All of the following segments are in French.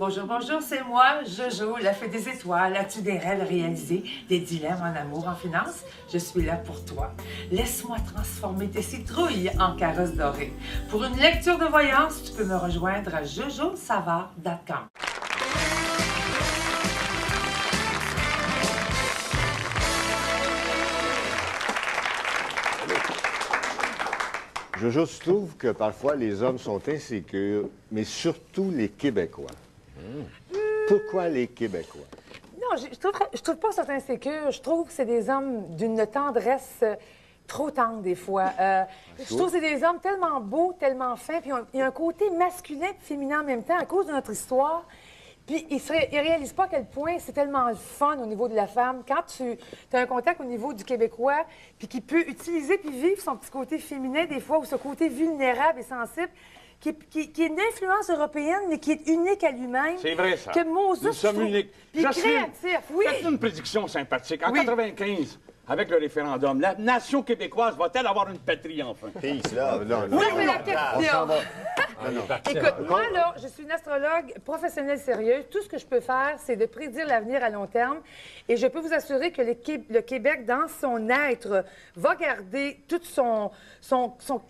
Bonjour, bonjour, c'est moi, Jojo, la fée des étoiles. As-tu des rêves réalisés, des dilemmes en amour, en finance? Je suis là pour toi. Laisse-moi transformer tes citrouilles en carrosses dorées. Pour une lecture de voyance, tu peux me rejoindre à jojosavard.com. Jojo, tu trouves que parfois les hommes sont insécures, mais surtout les Québécois. Pourquoi les Québécois? Non, je trouve pas ça insécure. Je trouve que c'est des hommes d'une tendresse trop tendre, des fois. Je trouve que c'est des hommes tellement beaux, tellement fins, puis il y a un côté masculin et féminin en même temps à cause de notre histoire. Puis ils réalisent pas à quel point c'est tellement le fun au niveau de la femme. Quand tu as un contact au niveau du Québécois, puis qui peut utiliser puis vivre son petit côté féminin des fois, ou ce côté vulnérable et sensible, qui est une influence européenne, mais qui est unique à lui-même. C'est vrai, ça. Que Moses, nous sommes uniques. Puis créatif, oui. Faites une prédiction sympathique. En 95, avec le référendum, la nation québécoise va-t-elle avoir une patrie enfin? Peace, là. Oui, c'est la question. Non. Écoute, moi, là, je suis une astrologue professionnelle sérieuse. Tout ce que je peux faire, c'est de prédire l'avenir à long terme. Et je peux vous assurer que le Québec, dans son être, va garder tout son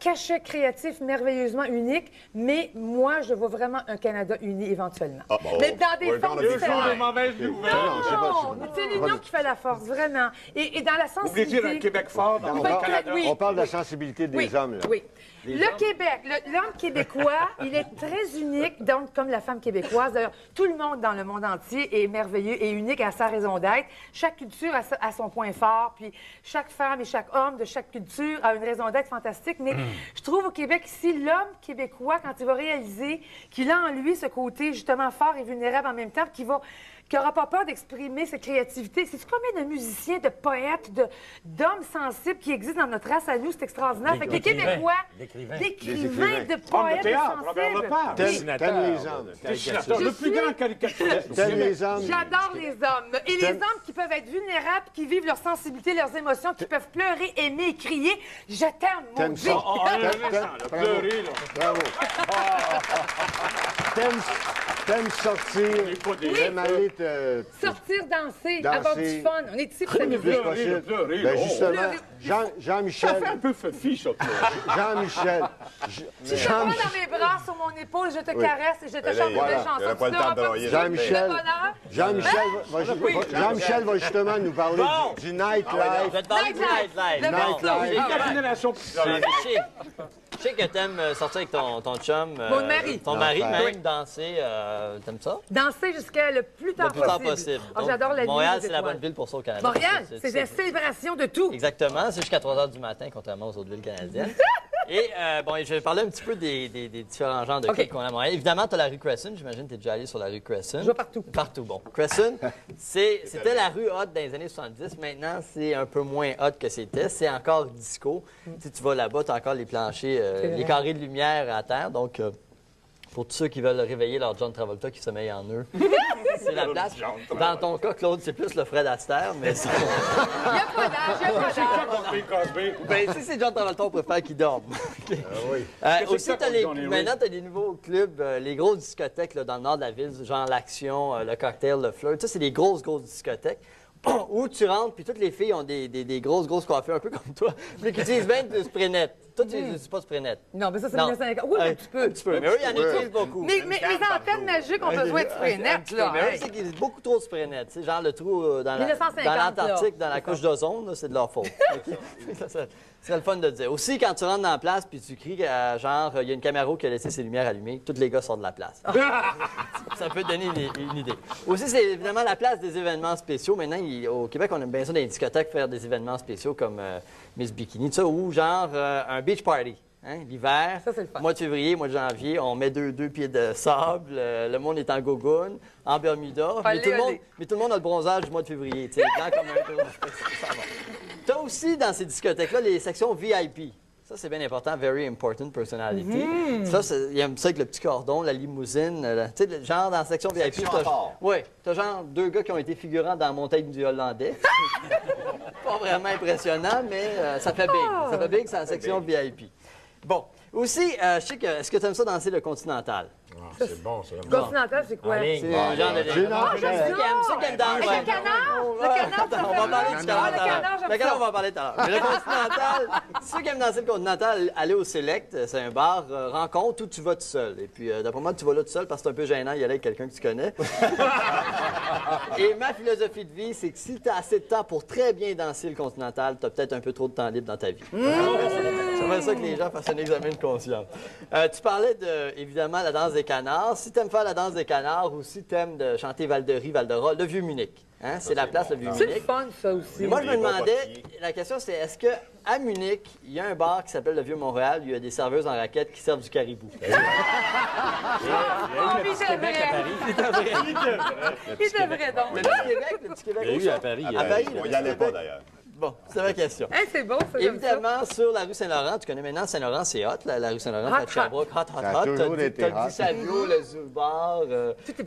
cachet créatif merveilleusement unique. Mais moi, je vois vraiment un Canada uni éventuellement. Mais dans des formes différentes. de mauvaises nouvelles. Non, c'est l'union qui fait la force, vraiment. Et dans la Vous voulez sensibilité... dire un Québec fort dans le Canada? Oui. On parle de la sensibilité des hommes, là. Oui. Le Québec, l'homme québécois, il est très unique, donc comme la femme québécoise. D'ailleurs, tout le monde dans le monde entier est merveilleux et unique à sa raison d'être. Chaque culture a son point fort, puis chaque femme et chaque homme de chaque culture a une raison d'être fantastique. Mais je trouve au Québec ici, l'homme québécois, quand il va réaliser qu'il a en lui ce côté justement fort et vulnérable en même temps, qui n'aura pas peur d'exprimer sa créativité. C'est combien de musiciens, de poètes, d'hommes sensibles qui existent dans notre race à nous? C'est extraordinaire. Fait que les Québécois, d'écrivains, de poètes, de sensibles. T'aimes les hommes. Dessinateur, le plus grand caricaturiste. T'aimes les hommes. J'adore les hommes. Et les hommes qui peuvent être vulnérables, qui vivent leur sensibilité, leurs émotions, qui peuvent pleurer, aimer et crier. Je t'aime, mon T'aimes Dieu. ça? Pleurer, là. Bravo. T'aimes sortir, t'aimes aller te... Sortir, danser, avoir du fun. On est ici pour s'amuser. possible. Pleurer, Ben oh. justement, Ça Jean-Michel, fait un peu fifi, ça, pleurer. Jean-Michel, Tu te prends dans mes bras, sur mon épaule, je te caresse et je te chante voilà. des chansons. Il y a pas le temps de broyer. Jean-Michel va justement nous parler du nightlife. Je vais te parler du nightlife. Nightlife. La génération plus Je sais que t'aimes sortir avec ton chum. Mon mari. Ton mari, Enfin. même danser. T'aimes ça? Danser jusqu'à le plus tard Le plus tard possible. possible. Ah, Donc, j'adore la nuit. Montréal, des c'est la étoiles. bonne ville pour ça au Canada. Montréal, Parce que c'est la célébration de tout. Exactement, c'est jusqu'à 3 h du matin, contrairement aux autres villes canadiennes. Et bon, je vais parler un petit peu des différents genres de OK. clubs qu'on a à Montréal. Évidemment, tu as la rue Crescent. J'imagine que tu es déjà allé sur la rue Crescent. Je vais partout. Partout, bon. Crescent, c'était la rue hot dans les années 70. Maintenant, c'est un peu moins hot que c'était. C'est encore disco. Si tu vas là-bas, tu as encore les planchers, les carrés de lumière à terre. Donc, pour tous ceux qui veulent réveiller leur John Travolta qui sommeille en eux, c'est la place. Dans ton cas, Claude, c'est plus le Fred Astaire, mais ça... Il n'y a pas d'âge, il n'y a pas d'âge. Cosby. Ben, si c'est John Travolta, on préfère qu'il dorme. OK. oui. Aussi, ça contre Johnny Ray? maintenant, tu as des nouveaux clubs, les grosses discothèques là, dans le nord de la ville, genre l'Action, le Cocktail, le Flirt. Ça, c'est des grosses discothèques où tu rentres, puis toutes les filles ont des grosses coiffures, un peu comme toi, mais qui utilisent bien du spray net. Toi, tu n'utilises pas de spray net. Non, mais ça, c'est Non. 1950. Oui, un petit peu. Un petit peu. Mais eux, ils en utilisent beaucoup. Mais les antennes magiques ont besoin de spray net, là. Mais eux, Hey. c'est qu'ils utilisent beaucoup trop de spray net. Tu sais, genre le trou dans 1950, l'Antarctique, là. dans la couche d'ozone, là, c'est de leur faute. OK? Ça, c'est le fun de dire. Aussi, quand tu rentres dans la place puis tu cries, genre, il y a une caméra qui a laissé ses lumières allumées, tous les gars sortent de la place. Ça peut te donner une idée. Aussi, c'est évidemment la place des événements spéciaux. Maintenant, au Québec, on aime bien ça dans les discothèques faire des événements spéciaux comme Miss Bikini, tout ça, ou genre un beach party. Hein, l'hiver, Ça, c'est le fun. mois de février, mois de janvier, on met deux pieds de sable, le monde est en gogoune, en Bermuda, mais tout le monde a le bronzage du mois de février, tu sais, blanc comme un gros. Tu as aussi dans ces discothèques-là les sections VIP. Ça, c'est bien important, very important personality. Ça, il aime ça avec le petit cordon, la limousine, tu sais, genre dans la section VIP. Oui, t'as genre 2 gars qui ont été figurants dans la montagne du Hollandais. Pas vraiment impressionnant, mais ça fait big. Ça fait big, c'est la section VIP. Bon, aussi, je sais que, est-ce que tu aimes ça danser le continental? c'est bon, c'est bon. Continental, c'est quoi? Allez. C'est un genre de... J'ai une entrée. Ceux qui aiment danser. Avec le canard? Le canard, ça On va parler du canard. le canard, j'aime Le canard, ça. on va en parler tout à l'heure. Mais le Continental, ceux qui aiment danser le Continental, aller au Select, c'est un bar rencontre où tu vas tout seul. Et puis, d'après moi, tu vas là tout seul parce que c'est un peu gênant y aller avec quelqu'un que tu connais. Et ma philosophie de vie, c'est que si tu as assez de temps pour très bien danser le Continental, tu as peut-être un peu trop de temps libre dans ta vie. J'aimerais ça que les gens fassent un examen de conscience. Tu parlais de, évidemment, la danse des canards. Si tu aimes faire la danse des canards ou si tu aimes de chanter Val-de-Rie, Val-de-Roi, le Vieux-Munich. Hein? C'est la place, le C'est Vieux-Munich. le fun, ça aussi. Mais moi, je me Les bons demandais, papiers. la question c'est, est-ce qu'à Munich, il y a un bar qui s'appelle le Vieux-Montréal, où il y a des serveuses en raquettes qui servent du caribou? Ah, oui, c'est vrai. Il devrait donc. Le petit Québec, le petit Québec. Il y a eu à Paris. À Paris, On le y allait petit pas, Québec. d'ailleurs. Bon, c'est ma question. Hey, c'est beau, ça, j'aime ça. Évidemment, sur la rue Saint-Laurent, tu connais maintenant Saint-Laurent, c'est hot, la rue Saint-Laurent, Hot, à Sherbrooke, hot, hot, Ça a hot. toujours été T'as le hot. Salvio, le Zoo Bar,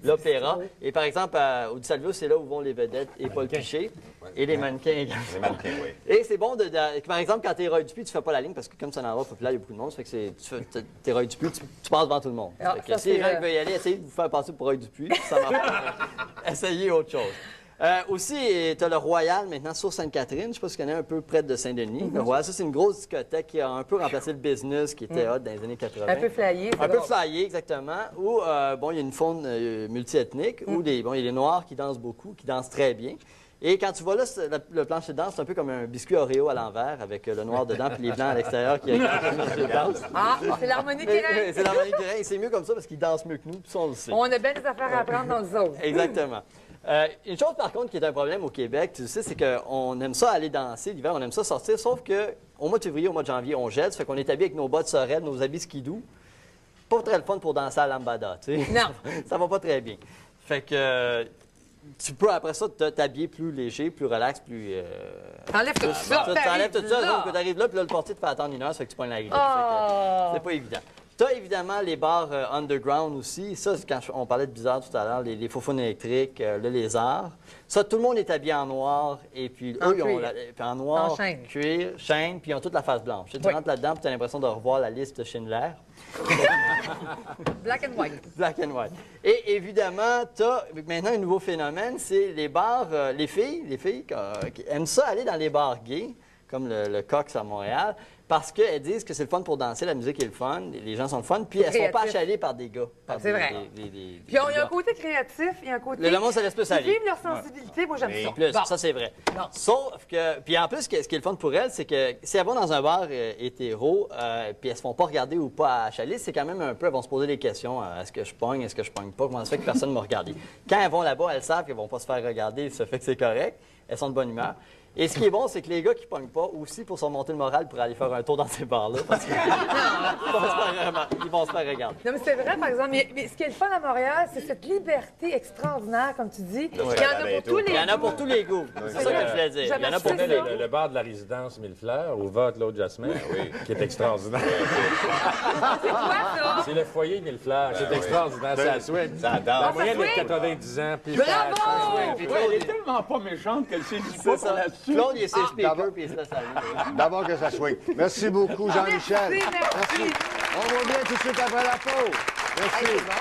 l'Opéra. Et par exemple, au Salvio, c'est là où vont les vedettes et Paul Piché et les mannequins également. Les mannequins, oui. Et c'est bon, par exemple, quand t'es Roy Dupuis, tu fais pas la ligne parce que comme c'est un endroit populaire, il y a beaucoup de monde. Ça fait que t'es Roy Dupuis, tu passes devant tout le monde. Ah, Fait que ça, si les c'est, gens veulent y aller, essayez de vous faire passer pour Roy Dupuis. Ça marche pas. Essayez autre chose. Aussi, tu as le Royal maintenant sur Sainte-Catherine. Je ne sais pas si tu connais un peu près de Saint-Denis. Le Royal, ça, c'est une grosse discothèque qui a un peu remplacé le business qui était hot dans les années 80. Un peu flyé, c'est Un peu drôle. flyé, exactement. Où, bon, il y a une faune multiethnique, où il y a les Noirs qui dansent beaucoup, qui dansent très bien. Et quand tu vois là, le plancher de danse, c'est un peu comme un biscuit Oreo à l'envers, avec le noir dedans puis les blancs à l'extérieur qui dansent. Ah, c'est l'harmonie qui règne. C'est l'harmonie qui règne. C'est mieux comme ça parce qu'ils dansent mieux que nous, puis ça, on le sait. On a bien des affaires à apprendre dans le zoo. Exactement. Une chose, par contre, qui est un problème au Québec, tu sais, c'est qu'on aime ça aller danser l'hiver, on aime ça sortir, sauf qu'au mois de février, au mois de janvier, on gèle, ça fait qu'on est habillé avec nos bottes sorel, nos habits skidoo. Pas très le fun pour danser à lambada, tu sais. Non. Ça va pas très bien. Fait que tu peux, après ça, t'habiller plus léger, plus relax, plus... T'enlèves tout ça. T'enlèves tout ça, là. sauf que t'arrives là, puis là, le portier te fait attendre 1 heure, ça fait que tu pognes la grippe. Oh. Fait que c'est pas évident. T'as évidemment les bars underground aussi. Ça, c'est quand on parlait de bizarre tout à l'heure, les faufounes électriques, le lézard. Ça, tout le monde est habillé en noir. Et puis, En eux, ils ont cuir. puis en noir, En chaîne. cuir, chaîne, puis ils ont toute la face blanche. Tu Oui. rentres là-dedans, puis tu as l'impression de revoir la liste de Schindler. Black and white. Black and white. Et évidemment, tu as maintenant un nouveau phénomène, c'est les bars, les filles qui aiment ça aller dans les bars gays, comme le Cox à Montréal, parce qu'elles disent que c'est le fun pour danser, la musique est le fun, les gens sont le fun, puis elles ne sont pas Créatif. achalées par des gars. par C'est des- vrai. des Puis il y a un gars. côté créatif, il y a un côté... Le monde se laisse plus Ils aller. vivent leur sensibilité, moi j'aime ça. Plus, Bon. ça c'est vrai. Bon. Sauf que, puis en plus, ce qui est le fun pour elles, c'est que si elles vont dans un bar hétéro, puis elles se font pas regarder ou pas achaler, c'est quand même un peu, elles vont se poser des questions. Est-ce que je pogne, est-ce que je pogne pas? Comment ça fait que personne ne m'a regardé? Quand elles vont là-bas, elles savent qu'elles vont pas se faire regarder, ça fait que c'est correct. Elles sont de bonne humeur. Et ce qui est bon, c'est que les gars qui pognent pas, aussi pour se remonter le moral, pour aller faire un tour dans ces bars-là, parce qu'ils vont se faire regarder. Non, mais c'est vrai, par exemple. Mais ce qui est le fun à Montréal, c'est cette liberté extraordinaire, comme tu dis. Il y en a pour tous les Il y en a pour tous les goûts. C'est ça que je voulais dire. Il y en a pour tous Jamais les ça. goûts. Le bar de la résidence Millefleurs, où va Claude Jasmin, qui est extraordinaire. C'est quoi, ça? C'est le foyer Millefleurs, c'est extraordinaire. C'est à souhait. Ça La danse. moyenne est de swing. 90 ans. Puis Bravo! Puis Ouais, elle est Claude, tellement pas méchante qu'elle s'est dit c'est pas ça. par là-dessus. Claude, il est ses d'abord- speakers, puis il se laisse aller. D'abord que ça swing. Merci beaucoup, Jean-Michel. Merci. On revient tout de suite après la pause. Merci. Hey, c'est bon.